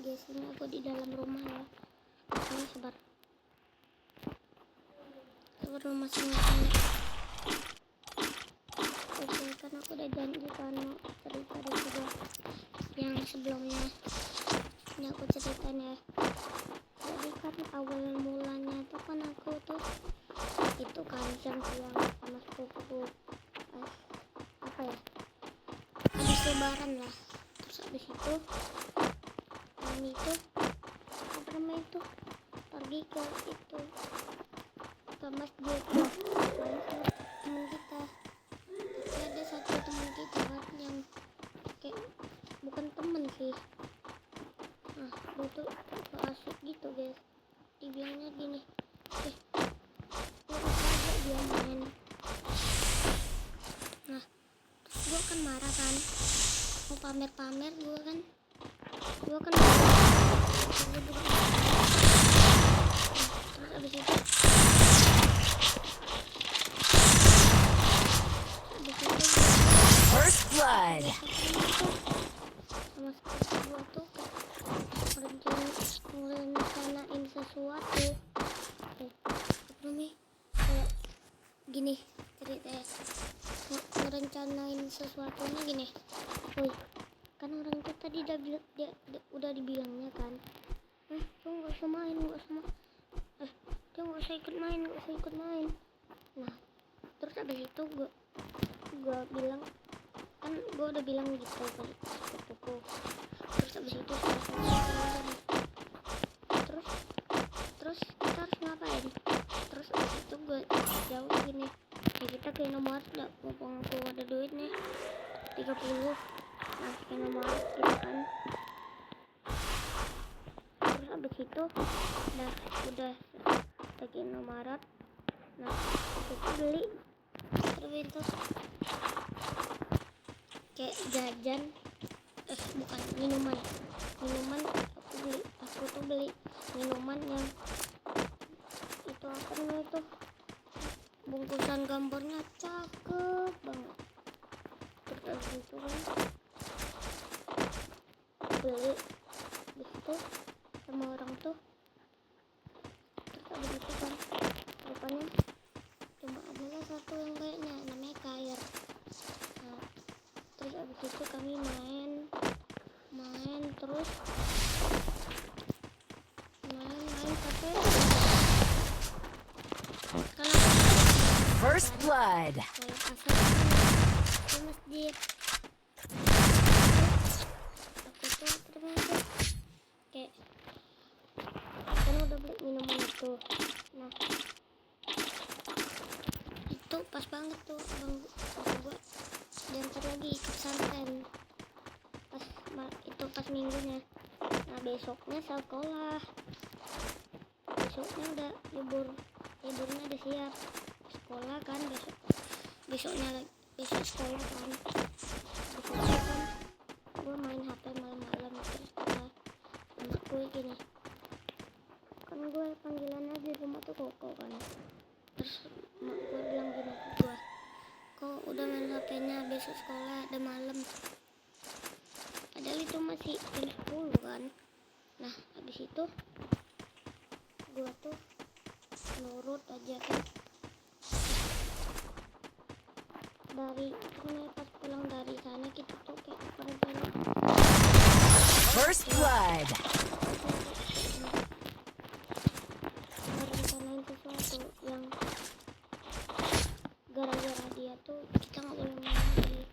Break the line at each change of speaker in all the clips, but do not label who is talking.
guys, ini aku di dalam rumah ya. Ini sabar masing-masing. Oke, kan aku udah janji kan mau cerita di video yang sebelumnya. Ini aku ceritain ya. Jadi kan awal mulanya tuh kan aku tuh itu kan siang-siang sama sepupu apa ya, habis lebaran lah. Terus habis itu kami itu apa namanya itu pergi ke itu ke masjid main sama temen kita. Tapi ada satu temen kita kan yang kayak bukan temen sih, nah dia tuh so asik gitu guys. Dibilangnya gini, lu aja dia main. Nah terus gue kan marah kan, mau pamer-pamer gue kan terus abis itu
First blood.
sama seperti gue tuh ngerencanain sesuatu. Apa nih, kayak gini ceritanya, ngerencanain sesuatunya gini. Woi, kan orang tuh tadi udah dibilangnya kan, lu nggak usah main, dia nggak usah ikut main. Nah terus abis itu gue bilang kan, gue udah bilang gitu ke sepupuku. Terus abis itu terus kita harus ngapain? Terus abis itu gue jawab gini, ya kita ke nomor gak, mumpung aku ada duit nih 30. Nah ke nomor gitu kan. Terus abis itu udah ke Indomaret. Nah kita beli terus itu kayak jajan, bukan minuman. Aku tuh beli minuman yang itu apa namanya itu, bungkusan gambarnya cakep banget. Terus itu kan beli di situ sama orang tuh. Terus abis itu kan rupanya cuma adalah satu yang kayaknya namanya Kair. Nah terus abis itu kami main terus tapi kalau
First blood.
kayak asal di masjid aku tuh termasuk kayak kan udah beli minuman itu. Nah itu pas banget tuh abang gua diantar lagi ke pesantren pas minggunya. Nah besoknya sekolah, besoknya udah liburnya udah siap sekolah kan. Besok sekolah kan. Besoknya kan gue main HP malam-malam. Terus kata emak gue gini, kan gue panggilannya di rumah tuh Koko kan. Terus emak gue bilang gini ke gue, kok udah main HP-nya, besok sekolah udah malam. Padahal itu masih jam 10 kan. Nah habis itu gue tuh nurut aja kan. Dari pas pulang dari sana kita tuh kayak
First blood.
merencanain sesuatu yang gara-gara dia tuh kita nggak boleh main lagi.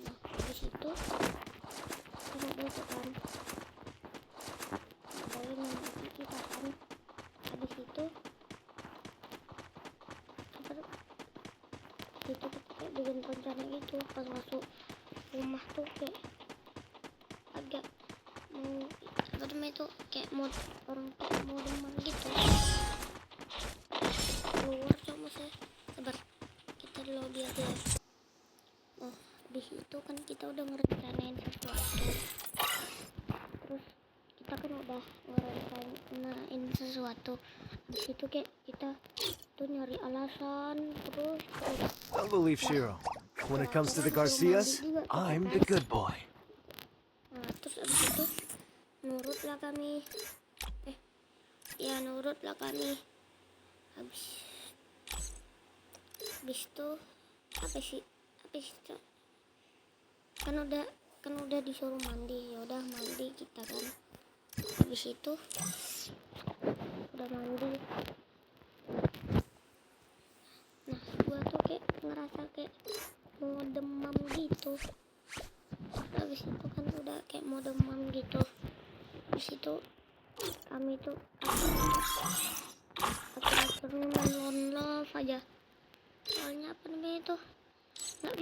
Nah habis itu kita besok kan boleh main lagi kita kan. Habis itu kita kayak bikin rencana itu. Pas masuk rumah tuh kayak agak mau apa namanya itu, kayak orang kayak mau demam gitu keluar. Sama saya sabar, kita di lobby aja. Nah habis itu kan kita udah ngerencanain sesuatu. Terus kita kan udah ngerencanain sesuatu. Habis itu kayak kita tuh nyari alasan terus.
Don't believe Shiro. When it comes to the Garcias, I'm the good boy.
Nah terus abis itu nurutlah kami. Nurutlah kami. Habis itu habis itu kan udah disuruh mandi. Ya udah mandi kita kan. Habis itu udah mandi. Nah, gua tuh kayak ngerasa kayak mau demam gitu. Habis itu kan udah kayak mau demam gitu. Habis itu kami tuh akhir-akhirnya main Lone Love aja. Soalnya apa namanya itu nggak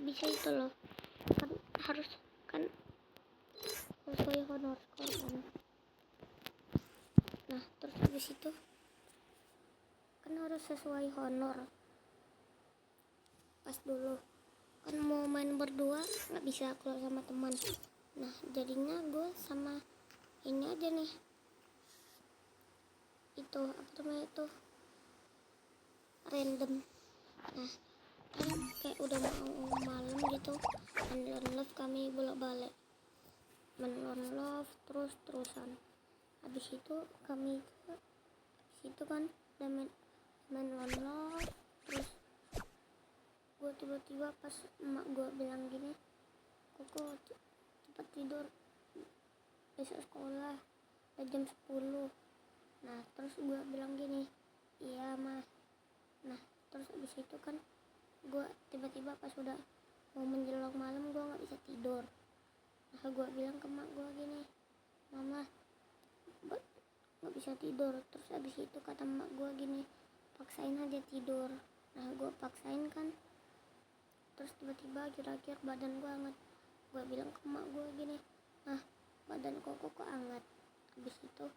bisa itu loh. Harus kan sesuai honor score kan. Nah, terus habis itu kan harus sesuai honor. Pas dulu kan mau main berdua nggak bisa kalau sama teman. Nah, jadinya gue sama ini aja nih, itu apa namanya itu, random. Nah, kan kayak udah mau malam gitu, main Lone Love kami bolak-balik main Lone Love terusan. Habis itu kan udah main Lone Love terus. Gue tiba-tiba pas emak gue bilang gini, Koko cepat tidur, besok sekolah udah jam 10. Nah, terus gue bilang gini, iya mah. Nah, terus abis itu kan gue tiba-tiba pas udah mau menjelang malam gue nggak bisa tidur. Nah, gue bilang ke emak gue gini, mama nggak bisa tidur. Terus abis itu kata emak gue gini, paksain aja tidur. Nah, gue paksain kan. Terus tiba-tiba akhir-akhir badan gue hangat. Gue bilang ke emak gue gini, badan Koko kok hangat. Habis itu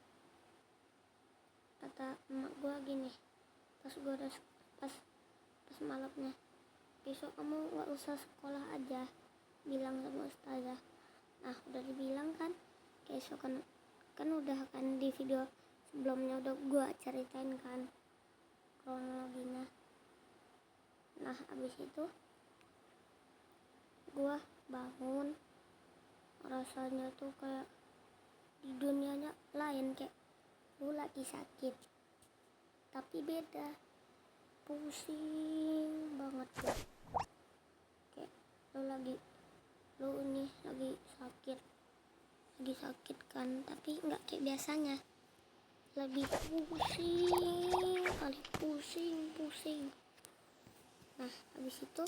kata emak gue gini, pas malamnya, besok kamu nggak usah sekolah aja, bilang sama ustazah. Nah, udah dibilang kan, besok kan udah kan di video sebelumnya udah gue ceritain kan kronologinya. Nah, habis itu gue bangun, rasanya tuh kayak di dunianya lain, kayak lu lagi sakit tapi beda, pusing banget gue. Kayak lu ini lagi sakit kan, tapi nggak kayak biasanya, lebih pusing. Nah, habis itu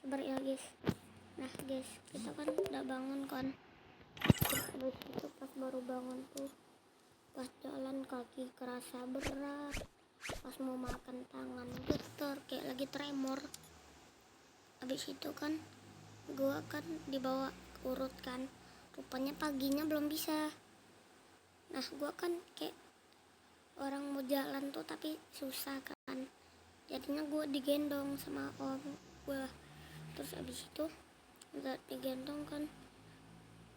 sabar ya guys. Nah guys, kita kan udah bangun kan. Terus habis itu pas baru bangun tuh, pas jalan kaki kerasa berat, pas mau makan tangan getar kayak lagi tremor. Habis itu kan gua kan dibawa urut kan, rupanya paginya belum bisa. Nah, gua kan kayak orang mau jalan tuh tapi susah kan, jadinya gua digendong sama om gua. Terus abis itu udah digendong kan,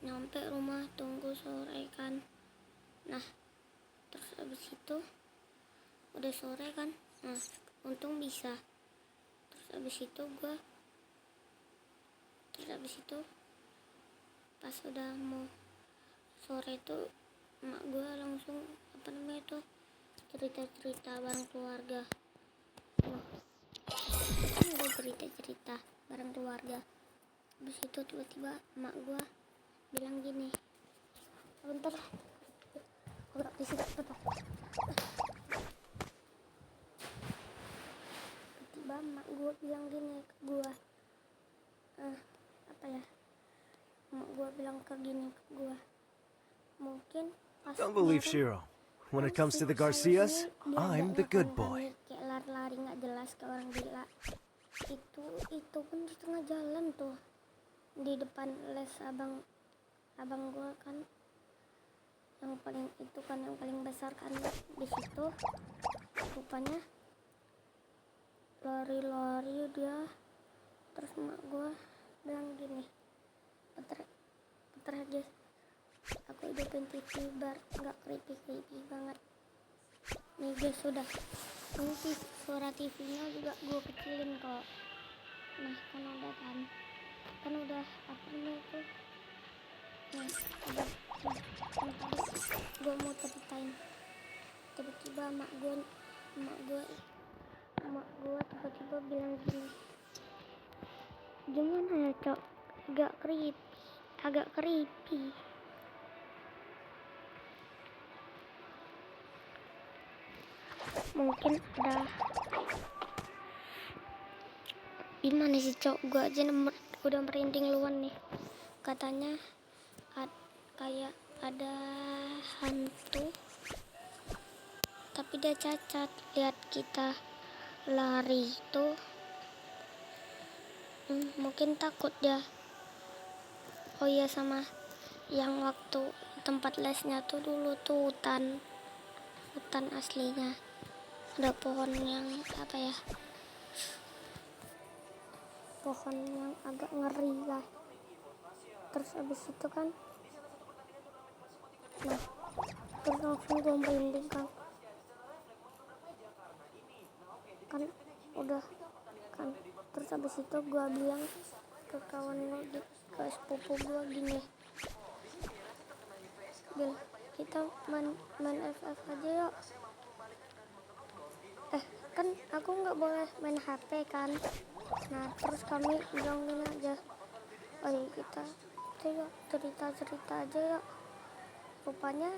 nyampe rumah tunggu sore kan. Nah, terus abis itu udah sore kan, nah untung bisa. Terus abis itu pas udah mau sore tuh emak gue langsung apa namanya itu cerita bareng keluarga. Udah cerita bareng keluarga. Habis itu tiba-tiba emak gue bilang gini, bentar nggak bisa tetap. Tiba-tiba emak gue bilang gini ke gue, emak gue bilang ke gue, mungkin pas
Don't believe
kemarin
Shiro. When it
kan
comes to the
si Sayus
Garcias,
ini
I'm the
diajak
good
kan
boy.
kami kayak lari-lari nggak jelas kayak orang gila. Itu pun di tengah jalan tuh, di depan les abang gue kan, yang paling besar kan di situ. Rupanya lari dia. Terus emak gue bilang gini, puter aja, aku hidupin TV bar nggak creepy banget nih guys. Sudah ini suara TV nya juga gue kecilin kok. Nah, kan udah ceritain. Tiba-tiba emak gue tiba-tiba bilang gini, gimana ya cok, agak creepy. Mungkin ada gimana sih cok, gue aja udah merinding luan nih. Katanya kayak ada hantu tapi dia cacat, lihat kita lari itu mungkin takut dia. Oh iya, sama yang waktu tempat lesnya tuh dulu tuh hutan aslinya, ada pohon yang apa ya, pohon yang agak ngeri lah. Terus abis itu kan, nah terus langsung gue merinding kan udah kan. Terus abis itu gue bilang ke kawan gue, ke sepupu gue gini, Bil, kita main FF aja yuk. Kan aku nggak boleh main HP kan. Nah terus kami bilang gini aja, oh iya kita yuk cerita aja yuk. Rupanya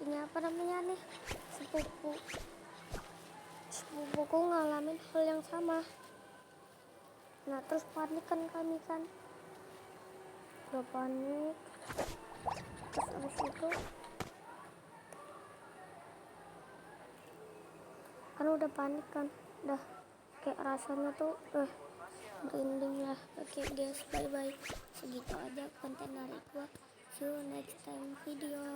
ini apa namanya nih, sepupuku ngalamin hal yang sama. Nah terus panik kan kami kan, udah panik. Terus abis itu kan udah panik kan, udah kayak rasanya tuh merinding lah. Oke guys, bye bye, segitu aja konten dari gua. See you next time video.